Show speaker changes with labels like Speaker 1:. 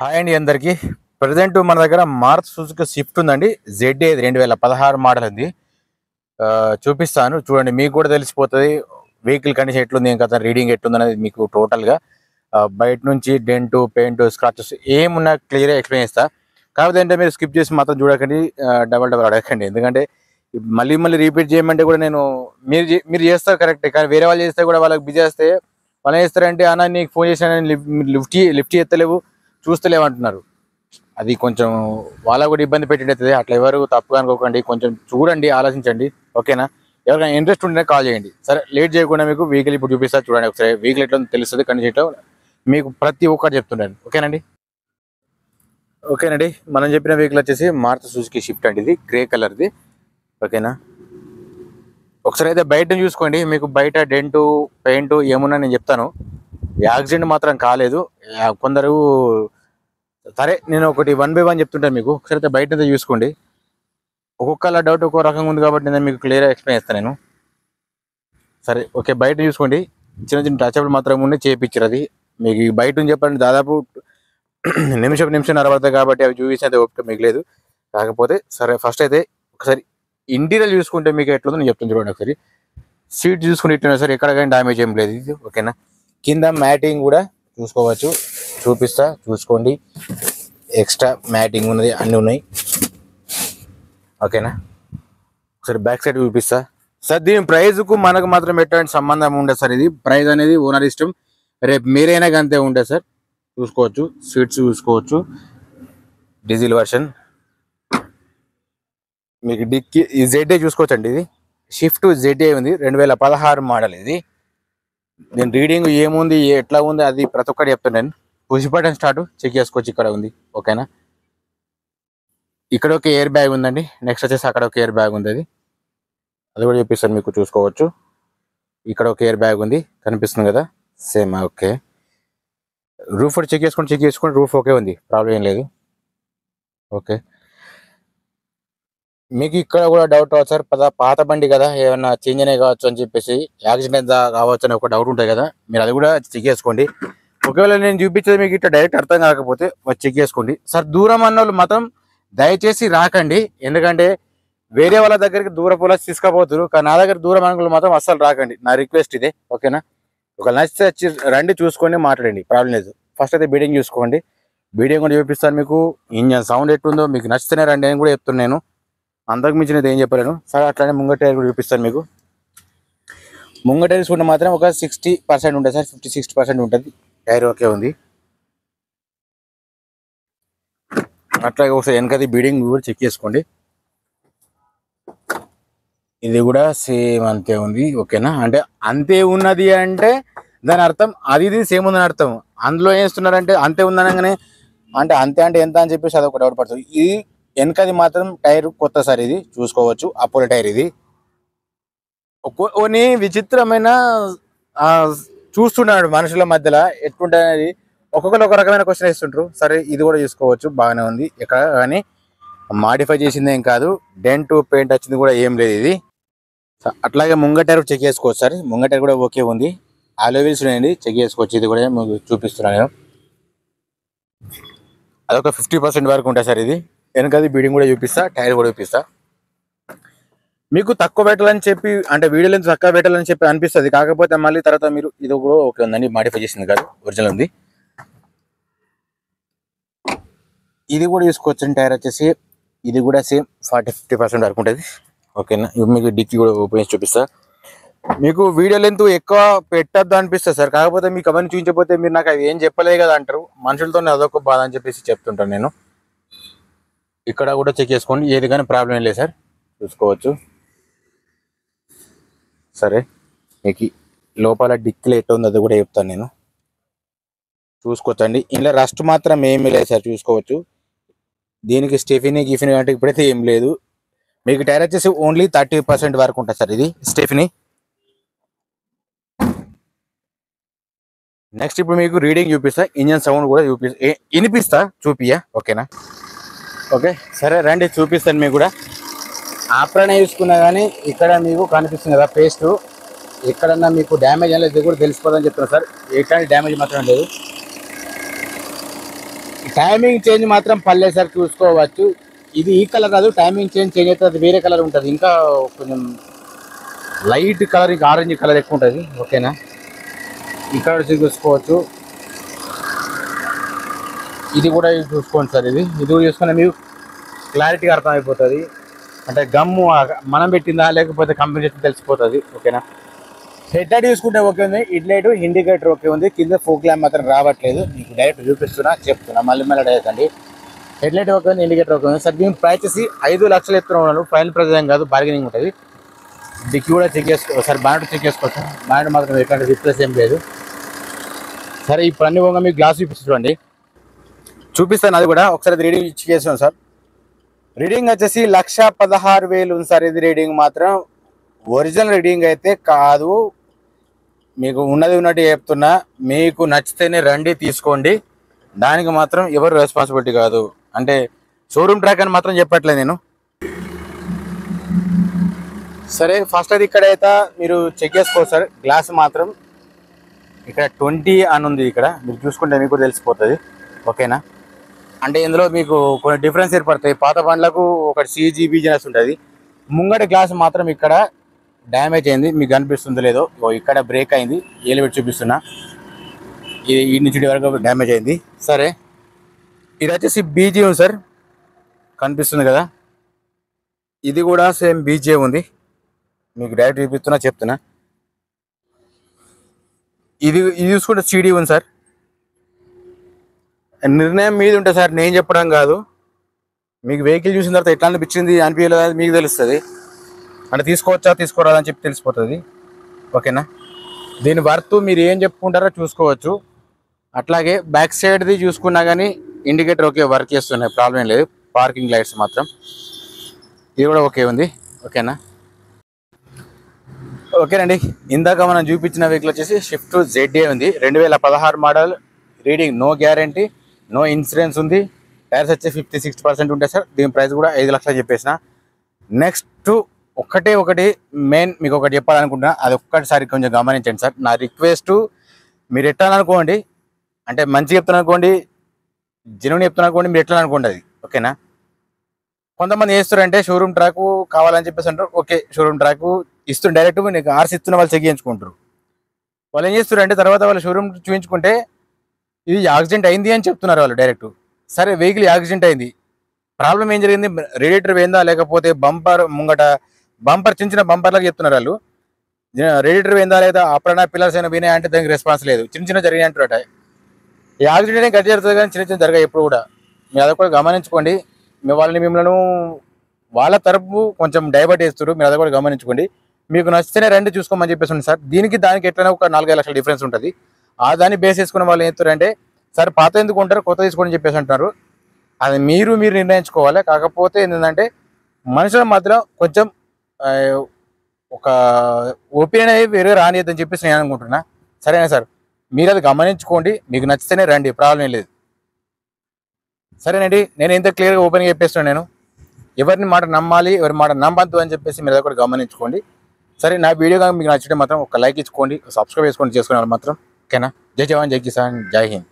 Speaker 1: Hi అండి అందరికి. Present మన దగ్గర మారుతి సుజుకి స్విఫ్ట్ ఉందండి. ZA 2016 మోడల్ ఉంది. చూపిస్తాను చూడండి, మీకు కూడా తెలిసిపోతుంది వెహికల్ కండిషన్ ఎట్లుంది, ఏం కదా రీడింగ్ ఎట్లుంది అనేది మీకు టోటల్గా బయట నుంచి డెంట్ పెయింట్ స్క్రాచెస్ ఏమున్నా క్లియర్గా ఎక్స్ప్లెయిన్ చేస్తా. కాకపోతే అంటే మీరు స్కిప్ చేసి మాత్రం చూడకండి, డబల్ అడగకండి. ఎందుకంటే మళ్ళీ మళ్ళీ రిపీట్ చేయమంటే కూడా నేను మీరు చేస్తారు కరెక్టే, కానీ వేరే వాళ్ళు చేస్తే కూడా వాళ్ళకి బిజీ చేస్తే వాళ్ళు ఏం చేస్తారంటే అన్న నీకు ఫోన్ చేసిన లిఫ్ట్ చేస్తలేవు చూస్తలేవు అంటున్నారు. అది కొంచెం వాళ్ళకు కూడా ఇబ్బంది పెట్టేది. అట్లా ఎవరు తప్పుగా అనుకోకండి, కొంచెం చూడండి, ఆలోచించండి, ఓకేనా. ఎవరికైనా ఇంట్రెస్ట్ ఉంటేనే కాల్ చేయండి. సరే, లేట్ చేయకుండా మీకు వెహికల్ ఇప్పుడు చూపిస్తా చూడండి. ఒకసారి వెహికల్ ఎట్లా తెలుస్తుంది, కండిషన్ మీకు ప్రతి ఒక్కటి చెప్తుండండి, ఓకేనండి. ఓకేనండి, మనం చెప్పిన వెహికల్ వచ్చేసి మారుతి సుజుకి షిఫ్ట్ అండి. ఇది గ్రే కలర్ది, ఓకేనా. ఒకసారి అయితే బయట చూసుకోండి, మీకు బయట డెంటు పెయింట్ ఏమున్నా నేను చెప్తాను. యాక్సిడెంట్ మాత్రం కాలేదు. కొందరు సరే నేను ఒకటి 1 by 1 చెప్తుంటాను మీకు. ఒకసారి అయితే బయట అయితే చూసుకోండి. ఒక్కొక్కళ్ళ డౌట్ ఒక్కో రకంగా ఉంది కాబట్టి నేను మీకు క్లియర్గా ఎక్స్ప్లెయిన్ చేస్తాను నేను. సరే ఓకే, బయట చూసుకోండి. చిన్న చిన్న టచ్అప్లు మాత్రం ఉండి చేయించారు. అది మీకు బయట నుంచి చెప్పండి దాదాపు నిమిషం పడుతుంది కాబట్టి అవి చూపించేది ఓపిక మీకు లేదు. కాకపోతే సరే, ఫస్ట్ అయితే ఒకసారి ఇంటీరియర్ చూసుకుంటే మీకు ఎట్లుందో నేను చెప్తాను చూడండి. ఒకసారి సీట్ చూసుకుని ఇట్లా సరే, ఎక్కడ కానీ డ్యామేజ్ ఏం లేదు ఇది, ఓకేనా. కింద మ్యాటింగ్ కూడా చూసుకోవచ్చు, చూపిస్తా చూసుకోండి. ఎక్స్ట్రా మ్యాటింగ్ ఉన్నది, అన్నీ ఉన్నాయి, ఓకేనా. ఒకసారి బ్యాక్ సైడ్ చూపిస్తా సార్. దీని ప్రైజ్కు మనకు మాత్రం ఎటువంటి సంబంధం ఉండదు సార్. ఇది ప్రైజ్ అనేది ఓనర్ ఇష్టం, రేపు మీరైనా అంతే ఉంటుంది సార్. చూసుకోవచ్చు, సీట్స్ చూసుకోవచ్చు, డీజిల్ వర్షన్. మీకు డిక్కి ఈ ZA చూసుకోవచ్చు అండి. ఇది షిఫ్ట్ ZA ఉంది, 2016 మోడల్. ఇది నేను రీడింగ్ ఏముంది ఎట్లా ఉంది అది ప్రతి ఒక్కటి చెప్తాను నేను. పుష్ బటన్ స్టార్ట్ చెక్ చేసుకోవచ్చు, ఇక్కడ ఉంది, ఓకేనా. ఇక్కడ ఒక ఎయిర్ బ్యాగ్ ఉందండి. నెక్స్ట్ వచ్చేసి అక్కడ ఒక ఎయిర్ బ్యాగ్ ఉంది, అది కూడా చూపిస్తాను మీకు, చూసుకోవచ్చు. ఇక్కడ ఒక ఎయిర్ బ్యాగ్ ఉంది, కనిపిస్తుంది కదా, సేమ్, ఓకే. రూఫ్ కూడా చెక్ చేసుకోండి, రూఫ్ ఓకే ఉంది, ప్రాబ్లం ఏం లేదు, ఓకే. మీకు ఇక్కడ కూడా డౌట్ రావచ్చు సార్, పాత బండి కదా, ఏమన్నా చేంజ్ అయినా కావచ్చు అని చెప్పేసి, యాక్సిడెంట్ కావచ్చు అని ఒక డౌట్ ఉంటుంది కదా, మీరు అది కూడా చెక్ చేసుకోండి. ఒకవేళ నేను చూపించేది మీకు ఇట్లా డైరెక్ట్ అర్థం కాకపోతే చెక్ చేసుకోండి సార్. దూరం అన్న వాళ్ళు మాత్రం దయచేసి రాకండి, ఎందుకంటే వేరే వాళ్ళ దగ్గరికి దూరం పోలా తీసుకుపోతారు, కానీ నా దగ్గర దూరం అనుకులు మాత్రం అస్సలు రాకండి, నా రిక్వెస్ట్ ఇదే, ఓకేనా. ఒక నచ్చితే వచ్చి రండి, చూసుకోండి, మాట్లాడండి, ప్రాబ్లం లేదు. ఫస్ట్ అయితే బీడింగ్ చూసుకోండి, బీడింగ్ కూడా చూపిస్తాను మీకు. ఇంజన్ సౌండ్ ఎట్టుందో మీకు నచ్చితేనే రండి అని కూడా చెప్తున్నాను నేను, అంతకు మించినది ఏం చెప్పలేను సార్. అట్లానే ముంగట టైర్ కూడా చూపిస్తాను మీకు. ముంగట టైర్ చూసుకుంటే మాత్రం ఒక 60% ఉంటుంది సార్, 50-60% ఉంటుంది టైర్, ఓకే ఉంది. అట్లాగే ఒకసారి వెనకది బీడింగ్ కూడా చెక్ చేసుకోండి, ఇది కూడా సేమ్ అంతే ఉంది, ఓకేనా. అంటే అంతే ఉన్నది అంటే దాని అర్థం అది ఇది సేమ్ ఉందని అర్థం. అందులో ఏం చేస్తున్నారంటే అంతే ఉందనగానే అంటే అంతే అంటే ఎంత అని చెప్పేసి అదొక డౌట్ పడుతుంది. ఇది వెనకది మాత్రం టైర్ కొత్త సార్, ఇది చూసుకోవచ్చు, అపోలో టైర్. ఇది కొన్ని విచిత్రమైన చూస్తున్నాడు మనుషుల మధ్యలో ఎట్లుంటుంది, ఒక్కొక్కరు ఒక రకమైన క్వశ్చన్ వేస్తుంటారు. సరే, ఇది కూడా చూసుకోవచ్చు, బాగానే ఉంది. ఇక్కడ కానీ మాడిఫై చేసింది ఏం కాదు, డెంట్ పెయింట్ వచ్చింది కూడా ఏం లేదు ఇది. అట్లాగే ముంగటైర్ చెక్ చేసుకోవచ్చు సార్, ముంగటైర్ కూడా ఓకే ఉంది, అలోవీల్స్ ఉన్నాయండి, చెక్ చేసుకోవచ్చు. ఇది కూడా మీకు చూపిస్తున్నాను నేను, అదొక 50% వరకు ఉంటుంది సార్. ఇది వెనకది బీడింగ్ కూడా చూపిస్తా, టైర్ కూడా చూపిస్తా. మీకు తక్కువ పెట్టాలని చెప్పి అంటే వీడియోలో తక్కువ పెట్టాలని చెప్పి అనిపిస్తుంది, కాకపోతే మళ్ళీ తర్వాత మీరు ఇది కూడా ఓకే ఉందండి, మాడిఫై చేసింది కాదు, ఒరిజినల్ ఉంది. ఇది కూడా చూసుకోవచ్చు, టైర్ వచ్చేసి ఇది కూడా సేమ్ 40-50% వరకు ఉంటుంది, ఓకేనా. మీకు డిక్కీ కూడా ఓపెన్ చేసి చూపిస్తా. మీకు వీడియో లెంత్ ఎక్కువ పెట్టద్దు అనిపిస్తుంది సార్, కాకపోతే మీకు అవన్నీ చూపించకపోతే మీరు నాకు అవి ఏం చెప్పలే కదా అంటారు. మనుషులతోనే అదొక బాధ అని చెప్పేసి చెప్తుంటాను నేను. ఇక్కడ కూడా చెక్ చేసుకోండి, ఏది కానీ ప్రాబ్లం ఏం లేదు సార్, చూసుకోవచ్చు. సరే, మీకు లోపల డిక్కీలో ఎట్లా ఉంది అది కూడా చెప్తాను నేను, చూసుకోవచ్చండి. ఇలా రస్ట్ మాత్రం ఏమీ లేదు సార్, చూసుకోవచ్చు. దీనికి గిఫిని అంటే ఇప్పుడైతే ఏం లేదు. మీకు టైర్ వచ్చేసి ఓన్లీ 30% వరకు ఉంటుంది సార్, ఇది స్టెఫినీ. నెక్స్ట్ ఇప్పుడు మీకు రీడింగ్ చూపిస్తా, ఇంజన్ సౌండ్ కూడా చూపియా, ఓకేనా. ఓకే సరే రండి, చూపిస్తాను మీకు కూడా. ఆప్రానే చూసుకున్నా కానీ ఇక్కడ మీకు కనిపిస్తుంది కదా పేస్ట్, ఎక్కడన్నా మీకు డ్యామేజ్ అనేది కూడా తెలిసిపోదని చెప్తున్నా సార్. ఎట్లాంటి డ్యామేజ్ మాత్రం లేదు. టైమింగ్ చేంజ్ మాత్రం పర్లేదు సార్, చూసుకోవచ్చు. ఇది ఈ కలర్ కాదు, టైమింగ్ చేంజ్ అయితే అది వేరే కలర్ ఉంటుంది, ఇంకా కొంచెం లైట్ కలర్, ఇంకా ఆరెంజ్ కలర్ ఎక్కువ ఉంటుంది. ఓకేనా, ఇక్కడ వచ్చి చూసుకోవచ్చు. ఇది కూడా చూసుకోండి సార్, ఇది కూడా చూసుకుని మీకు క్లారిటీగా అర్థమైపోతుంది. అంటే గమ్ము మనం పెట్టిందా లేకపోతే కంపెనీ చెప్తే తెలిసిపోతుంది. ఓకేనా, హెడ్ లైట్ చూసుకుంటే ఓకే ఉంది, హెడ్ లైట్ ఇండికేటర్ ఓకే ఉంది, కింద ఫోక్ ల్యాంప్ మాత్రం రావట్లేదు. మీకు డైరెక్ట్ చూపిస్తున్నా, చెప్తున్నా, మళ్ళీ డైరెక్ట్ అండి. హెడ్ లైట్ ఓకే ఉంది, ఇండికేటర్ ఓకే ఉంది సార్. దీని ప్రైస్ వచ్చి 5 లక్షలు ఎత్తున్నా. ఫైనల్ ప్రైస్ ఏం కాదు, బార్గెనింగ్ ఉంటుంది. డిక్కి కూడా చెక్ చేసుకో సార్, బానెట్ చెక్ చేసుకోవచ్చు. బానెట్ మాత్రం ఎట్లాంటి రిప్లేస్ ఏం లేదు. సరే, ఇప్పుడు అన్ని పోగా మీకు గ్లాస్ చూడండి, చూపిస్తాను అది కూడా. ఒకసారి రీడింగ్ చెక్ చేస్తాను సార్. రీడింగ్ వచ్చేసి 1,16,000 ఉంది సార్. ఇది రీడింగ్ మాత్రం ఒరిజినల్ రీడింగ్ అయితే కాదు, మీకు ఉన్నది ఉన్నట్టు చెప్తున్నా. మీకు నచ్చితేనే రండి తీసుకోండి, దానికి మాత్రం ఎవరు రెస్పాన్సిబిలిటీ కాదు. అంటే షోరూమ్ ట్రాక్ అని మాత్రం చెప్పట్లేదు నేను. సరే, ఫస్ట్ అది ఇక్కడైతే మీరు చెక్ చేసుకోవచ్చు సార్. గ్లాస్ మాత్రం ఇక్కడ 20 అని ఉంది, ఇక్కడ మీరు చూసుకుంటే మీకు కూడా తెలిసిపోతుంది. ఓకేనా, అంటే ఇందులో మీకు కొన్ని డిఫరెన్స్ ఏర్పడతాయి. పాత బండ్లకు ఒకటి CGBGNS ఉంటుంది. ముంగట గ్లాస్ మాత్రం ఇక్కడ డ్యామేజ్ అయింది, మీకు కనిపిస్తుందో లేదో, ఇక్కడ బ్రేక్ అయింది, ఏలు పెట్టి చూపిస్తున్నా. ఇది ఈ నుంచి వరకు డ్యామేజ్ అయింది. సరే, ఇది వచ్చేసి BG ఉంది సార్, కనిపిస్తుంది కదా. ఇది కూడా సేమ్ BG ఉంది, మీకు డైరెక్ట్ చూపిస్తున్నా, చెప్తున్నా. ఇది చూసుకుంటే CD ఉంది సార్. నిర్ణయం మీద ఉంటుంది సార్, నేను చెప్పడం కాదు. మీకు వెహికల్ చూసిన తర్వాత ఎట్లా అనిపించింది అనిపించలేదు మీకు తెలుస్తుంది. అంటే తీసుకోవచ్చా తీసుకోరాదా అని చెప్పి తెలిసిపోతుంది. ఓకేనా, దీని వర్త్ మీరు ఏం చెప్పుకుంటారో చూసుకోవచ్చు. అట్లాగే బ్యాక్ సైడ్ది చూసుకున్నా కానీ ఇండికేటర్ ఓకే వర్క్ చేస్తున్నాయి, ప్రాబ్లం లేదు. పార్కింగ్ లైట్స్ మాత్రం ఇది కూడా ఓకే ఉంది. ఓకేనా, ఓకేనండి. ఇందాక మనం చూపించిన వెహికల్ వచ్చేసి స్విఫ్ట్ ZA ఉంది, 2016 model. Reading no guarantee, no insurance ఉంది. టైర్స్ వచ్చి 56% ఉంటాయి సార్. దీని ప్రైస్ కూడా 5 లక్షలు చెప్పేసిన. నెక్స్ట్ ఒకటి మెయిన్ మీకు ఒకటి చెప్పాలనుకుంటున్నా, అది ఒక్కటిసారి కొంచెం గమనించండి సార్. నా రిక్వెస్ట్, మీరు ఎట్లా అనుకోండి, అంటే మంచిగా చెప్తాను అనుకోండి, జెన్యూన్ చెప్తాను అనుకోండి, మీరు ఎట్లా అనుకోండి అది. ఓకేనా, కొంతమంది చేస్తారంటే షోరూమ్ ట్రాక్ కావాలని చెప్పేసి అంటారు. ఓకే, షోరూమ్ ట్రాక్ ఇస్తున్నారు, డైరెక్ట్ నీకు ఆర్సీ ఇస్తున్న వాళ్ళు చెక్ చేయించుకుంటారు. వాళ్ళు ఏం చేస్తారంటే తర్వాత వాళ్ళు షోరూమ్ చూపించుకుంటే ఇది యాక్సిడెంట్ అయింది అని చెప్తున్నారు వాళ్ళు డైరెక్ట్. సరే, వెహికల్ యాక్సిడెంట్ అయింది, ప్రాబ్లం ఏం జరిగింది, రేడియేటర్ పోయిందా లేకపోతే బంపర్ ముంగట బంపర్ చిన్న బంపర్లాగా చెప్తున్నారు వాళ్ళు. రేడియేటర్ పోయిందా లేదా అప్పుడైనా పిల్లర్స్ అయినా పోయినాయి అంటే దానికి రెస్పాన్స్ లేదు, చిన్న జరిగినాయి అంటారట. ఈ యాక్సిడెంట్ గట్టి జరుగుతుంది కానీ చిన్న జరగాయి ఎప్పుడు కూడా. మీరు అది కూడా గమనించుకోండి. మీ మిమ్మల్ని వాళ్ళ తరపు కొంచెం డైవర్ట్ చేస్తారు, మీరు అది కూడా గమనించుకోండి. మీకు నచ్చితేనే రండి చూసుకోమని చెప్పేసి సార్. దానికి ఎట్లయినా ఒక 4-5 లక్షల డిఫరెన్స్ ఉంటుంది. ఆ దాన్ని బేస్ చేసుకున్న వాళ్ళు ఏం చెప్తారంటే, సార్ పాత ఎందుకు ఉంటారు, కొత్త తీసుకోండి చెప్పేసి అంటున్నారు. అది మీరు నిర్ణయించుకోవాలి. కాకపోతే ఏంటంటే మనుషుల మధ్యలో కొంచెం ఒక ఒపీనియన్ అనేది వేరే రానియద్దని చెప్పేసి నేను అనుకుంటున్నా. సరేనా సార్, మీరు అది గమనించుకోండి, మీకు నచ్చితేనే రండి, ప్రాబ్లం లేదు. సరేనండి, నేను ఎంత క్లియర్గా ఓపెన్గా చెప్పేస్తున్నాను. నేను ఎవరిని మాట నమ్మాలి, ఎవరి మాట నమ్మద్దు అని చెప్పేసి మీరు అది కూడా గమనించుకోండి. సరే, నా వీడియో కానీ మీకు నచ్చితే మాత్రం ఒక లైక్ ఇచ్చుకోండి, సబ్స్క్రైబ్ చేసుకోండి మాత్రం. ఓకేనా, జై జవాన్, జై కిసాన్, జై హింద్.